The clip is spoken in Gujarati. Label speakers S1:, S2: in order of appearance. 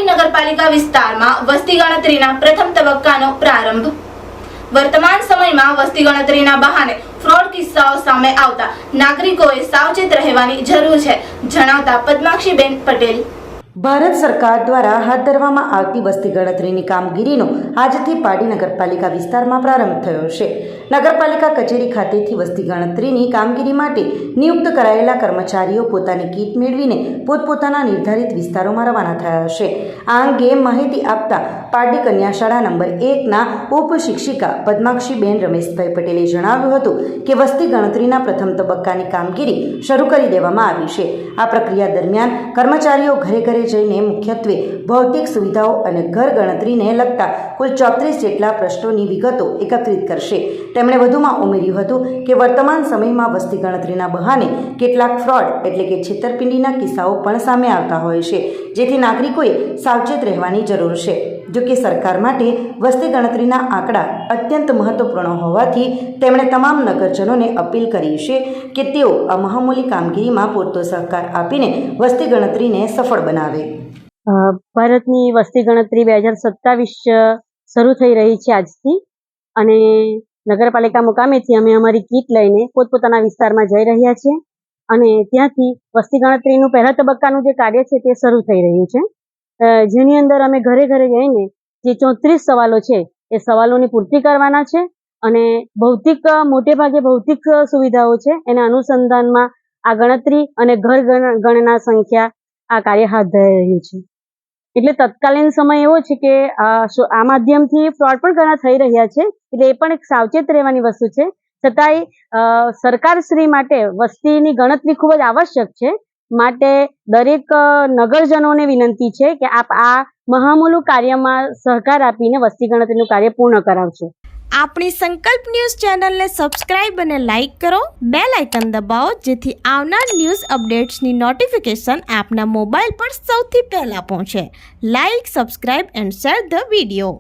S1: પાડી નગરપાલિકા વિસ્તારમાં વસ્તી ગણતરીના પ્રથમ તબક્કાનો પ્રારંભ। વર્તમાન સમયમાં વસ્તી ગણતરીના બહાને ફ્રોડ કિસ્સાઓ સામે આવતા નાગરિકોએ સાવચેત રહેવાની જરૂર છે, જણાવતા પદ્માક્ષીબેન પટેલ।
S2: ભારત સરકાર દ્વારા હાથ ધરવામાં આવતી વસ્તી ગણતરીની કામગીરીનો આજથી પાડી નગરપાલિકા વિસ્તારમાં પ્રારંભ થયો છે। નગરપાલિકા કચેરી ખાતેથી વસ્તી ગણતરીની કામગીરી માટે નિયુક્ત કરાયેલા કર્મચારીઓ પોતાની કીટ મેળવીને પોતપોતાના નિર્ધારિત વિસ્તારોમાં રવાના થયા છે। આ અંગે માહિતી આપતા પારડી કન્યા શાળા નંબર 1ના ઉપશિક્ષિકા પદ્માક્ષીબેન રમેશભાઈ પટેલે જણાવ્યું હતું કે વસ્તી ગણતરીના પ્રથમ તબક્કાની કામગીરી શરૂ કરી દેવામાં આવી છે। આ પ્રક્રિયા દરમિયાન કર્મચારીઓ ઘરે ઘરે જઈને મુખ્યત્વે ભૌતિક સુવિધાઓ અને ઘર ગણતરીને લગતા કુલ 34 જેટલા પ્રશ્નોની વિગતો એકત્રિત કરશે। તેમણે વધુમાં ઉમેર્યું હતું કે વર્તમાન સમયમાં વસ્તી ગણતરીના બહાને કેટલાક ફ્રોડ એટલે કે છેતરપિંડીના કિસ્સાઓ પણ સામે આવતા હોય છે, જેથી નાગરિકોએ સાવચેત રહેવાની જરૂર છે। જો કે સરકાર માટે વસ્તી ગણતરીના આંકડા અત્યંત મહત્વપૂર્ણ હોવાથી તેમણે તમામ નગરજનોને અપીલ કરી છે કે તેઓ આ મહામૂલી કામગીરીમાં પૂરતો સહકાર આપીને વસ્તી ગણતરીને સફળ બનાવે।
S3: ભારતની વસ્તી ગણતરી 2027 શરૂ થઈ રહી છે આજથી, અને નગરપાલિકા મુકામેથી અમે અમારી કીટ લઈને પોતપોતાના વિસ્તારમાં જઈ રહ્યા છીએ, અને ત્યાંથી વસ્તી ગણતરીનું પહેલા તબક્કાનું જે કાર્ય છે તે શરૂ થઈ રહ્યું છે, જેની અંદર અમે ઘરે ઘરે જઈને જે 34 સવાલો છે એ સવાલોની પૂર્તિ કરવાના છે, અને મોટે ભાગે ભૌતિક સુવિધાઓ છે એના અનુસંધાનમાં આ ગણતરી અને ઘર ગણના સંખ્યા આ કાર્ય હાથ ધરાઈ રહ્યું છે। એટલે તત્કાલીન સમય એવો છે કે આ માધ્યમથી ફ્રોડ પણ ઘણા થઈ રહ્યા છે, એટલે એ પણ એક સાવચેત રહેવાની વસ્તુ છે। છતાંય સરકારશ્રી માટે વસ્તીની ગણતરી ખૂબ જ આવશ્યક છે, માટે દરેક નગરજનોને વિનંતી છે કે આપ આ મહામૂલું કાર્યમાં સહકાર આપીને વસ્તી ગણતરીનું કાર્ય પૂર્ણ કરાવશો।
S4: આપણી સંકલ્પ ન્યૂઝ ચેનલને સબસ્ક્રાઇબ અને લાઇક કરો, બેલ આઇકન દબાવો, જેથી આવનાર ન્યૂઝ અપડેટ્સની નોટિફિકેશન આપના મોબાઈલ પર સૌથી પહેલા પહોંચે। Like, subscribe and share the video.